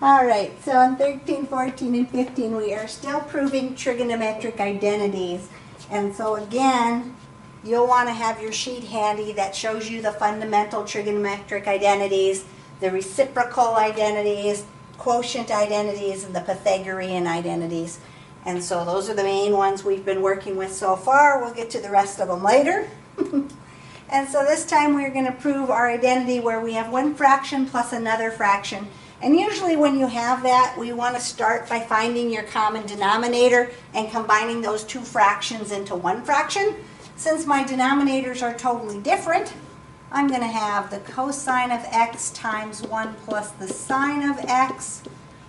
All right, so on 13, 14, and 15, we are still proving trigonometric identities. And so again, you'll want to have your sheet handy that shows you the fundamental trigonometric identities, the reciprocal identities, quotient identities, and the Pythagorean identities. And so those are the main ones we've been working with so far. We'll get to the rest of them later. And so this time we're going to prove our identity where we have one fraction plus another fraction. And usually when you have that, we want to start by finding your common denominator and combining those two fractions into one fraction. Since my denominators are totally different, I'm going to have the cosine of x times 1 plus the sine of x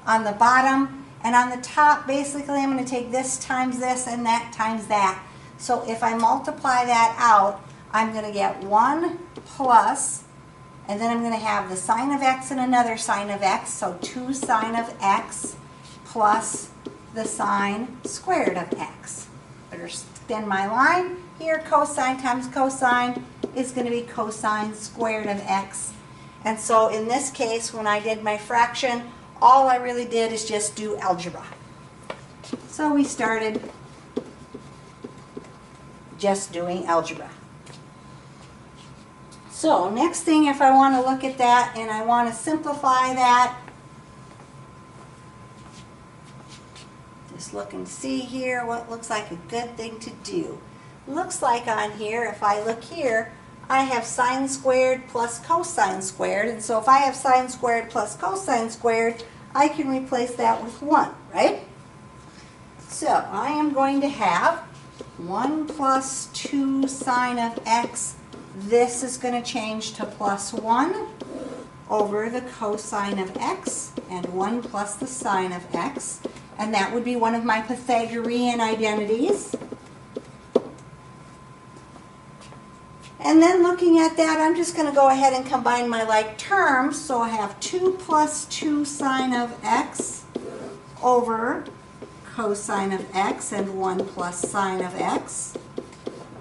on the bottom. And on the top, basically, I'm going to take this times this and that times that. So if I multiply that out, I'm going to get 1 plus, and then I'm going to have the sine of x and another sine of x, so 2 sine of x plus the sine squared of x. Better extend my line. Here, cosine times cosine is going to be cosine squared of x. And so in this case, when I did my fraction, all I really did is just do algebra. So we started just doing algebra. So next thing, if I want to look at that and I want to simplify that, just look and see here what looks like a good thing to do. Looks like on here, if I look here, I have sine squared plus cosine squared. And so if I have sine squared plus cosine squared, I can replace that with 1, right? So I am going to have 1 plus 2 sine of x. This is going to change to plus 1 over the cosine of x and 1 plus the sine of x. And that would be one of my Pythagorean identities. And then looking at that, I'm just going to go ahead and combine my like terms. So I have 2 plus 2 sine of x over cosine of x and 1 plus sine of x.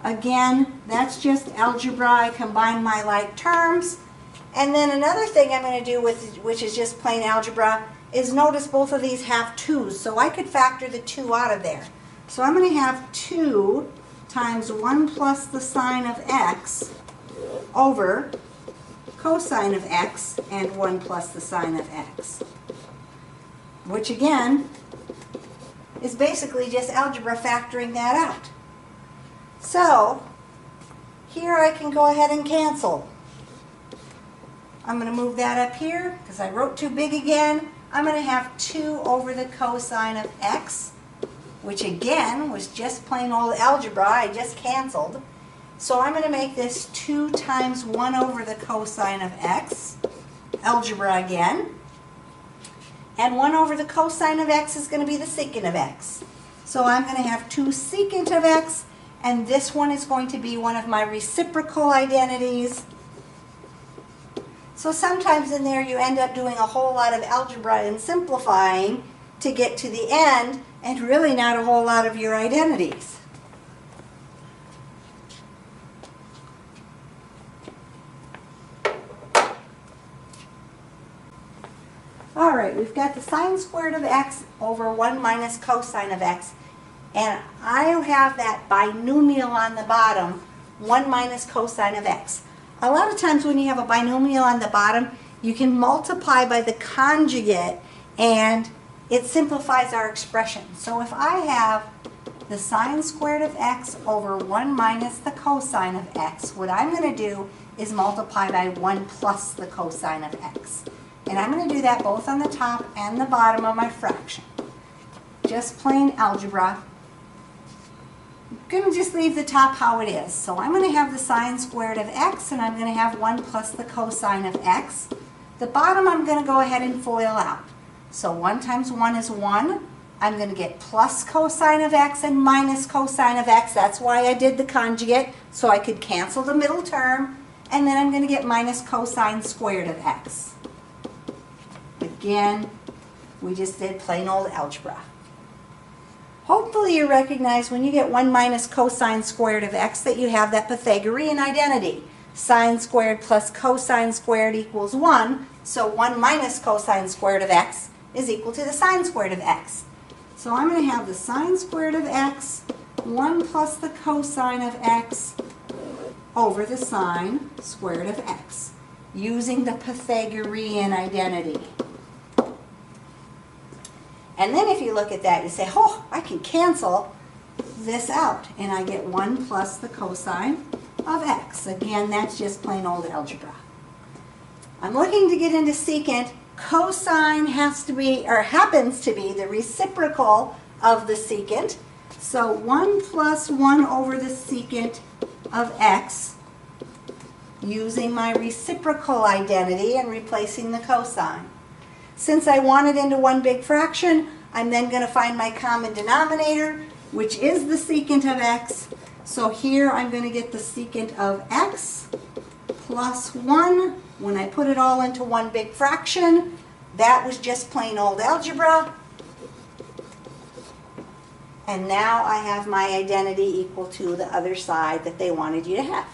Again, that's just algebra. I combine my like terms. And then another thing I'm going to do, which is just plain algebra, is notice both of these have 2's. So I could factor the 2 out of there. So I'm going to have 2 times 1 plus the sine of x over cosine of x and 1 plus the sine of x. Which again is basically just algebra factoring that out. So here I can go ahead and cancel. I'm going to move that up here because I wrote too big again. I'm going to have 2 over the cosine of x, which again was just plain old algebra. I just canceled. So I'm going to make this 2 times 1 over the cosine of x, algebra again. And 1 over the cosine of x is going to be the secant of x. So I'm going to have 2 secant of x, and this one is going to be one of my reciprocal identities. So sometimes in there you end up doing a whole lot of algebra and simplifying to get to the end, and really not a whole lot of your identities. All right, we've got the sine squared of x over 1 minus cosine of x. And I'll have that binomial on the bottom, 1 minus cosine of x. A lot of times when you have a binomial on the bottom, you can multiply by the conjugate and it simplifies our expression. So if I have the sine squared of x over 1 minus the cosine of x, what I'm going to do is multiply by 1 plus the cosine of x. And I'm going to do that both on the top and the bottom of my fraction. Just plain algebra. I'm going to just leave the top how it is. So I'm going to have the sine squared of x, and I'm going to have 1 plus the cosine of x. The bottom I'm going to go ahead and FOIL out. So 1 times 1 is 1. I'm going to get plus cosine of x and minus cosine of x. That's why I did the conjugate, so I could cancel the middle term. And then I'm going to get minus cosine squared of x. Again, we just did plain old algebra. Hopefully you recognize when you get 1 minus cosine squared of x that you have that Pythagorean identity. Sine squared plus cosine squared equals 1. So 1 minus cosine squared of x is equal to the sine squared of x. So I'm going to have the sine squared of x, 1 plus the cosine of x over the sine squared of x, using the Pythagorean identity. And then if you look at that, you say, oh, I can cancel this out, and I get 1 plus the cosine of x. Again, that's just plain old algebra. I'm looking to get into secant. Cosine has to be, or happens to be, the reciprocal of the secant. So 1 plus 1 over the secant of x, using my reciprocal identity and replacing the cosine. Since I want it into one big fraction, I'm then going to find my common denominator, which is the secant of x. So here I'm going to get the secant of x plus 1. When I put it all into one big fraction, that was just plain old algebra. And now I have my identity equal to the other side that they wanted you to have.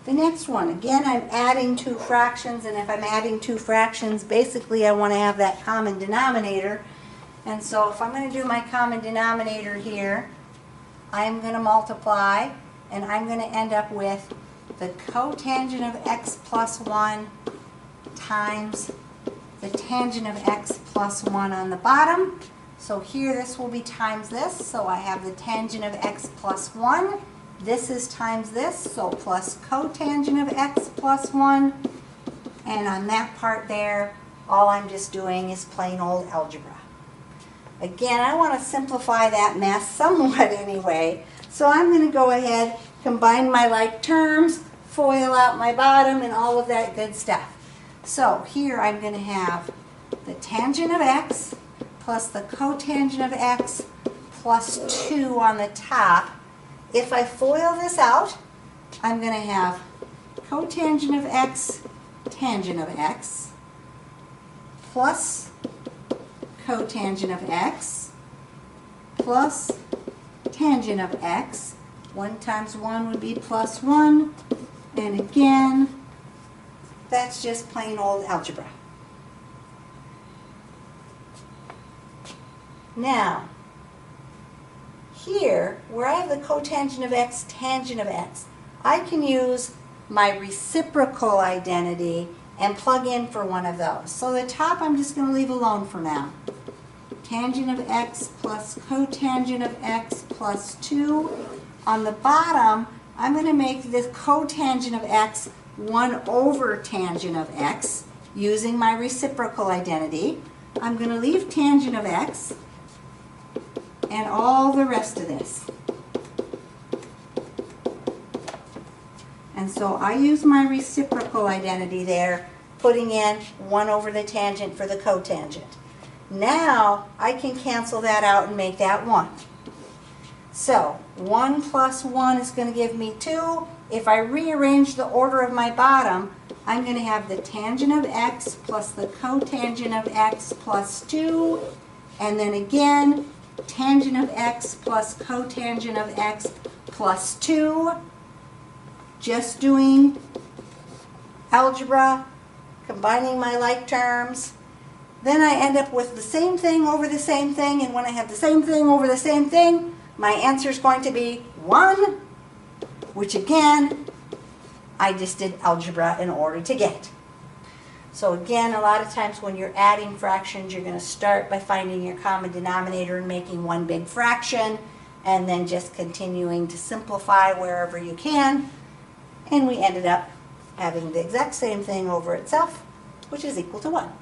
The next one, again, I'm adding two fractions, and if I'm adding two fractions, basically I want to have that common denominator. And so if I'm going to do my common denominator here, I'm going to multiply, and I'm going to end up with the cotangent of x plus 1 times the tangent of x plus 1 on the bottom. So here this will be times this, so I have the tangent of x plus 1. This is times this, so plus cotangent of x plus 1. And on that part there, all I'm just doing is plain old algebra. Again, I want to simplify that mess somewhat anyway. So I'm going to go ahead, combine my like terms, FOIL out my bottom, and all of that good stuff. So here I'm going to have the tangent of x plus the cotangent of x plus 2 on the top. If I FOIL this out, I'm going to have cotangent of x, tangent of x, plus cotangent of x, plus tangent of x. 1 times 1 would be plus 1. And again, that's just plain old algebra. Now, here, where I have the cotangent of x, tangent of x, I can use my reciprocal identity and plug in for one of those. So the top I'm just going to leave alone for now. Tangent of x plus cotangent of x plus 2. On the bottom, I'm going to make this cotangent of x 1 over tangent of x using my reciprocal identity. I'm going to leave tangent of x and all the rest of this. And so I use my reciprocal identity there, putting in 1 over the tangent for the cotangent. Now I can cancel that out and make that 1. So 1 plus 1 is going to give me 2. If I rearrange the order of my bottom, I'm going to have the tangent of x plus the cotangent of x plus 2, and then again tangent of x plus cotangent of x plus 2. Just doing algebra, combining my like terms. Then I end up with the same thing over the same thing, and when I have the same thing over the same thing, my answer is going to be 1, which again, I just did algebra in order to get. So again, a lot of times when you're adding fractions, you're going to start by finding your common denominator and making one big fraction, and then just continuing to simplify wherever you can. And we ended up having the exact same thing over itself, which is equal to 1.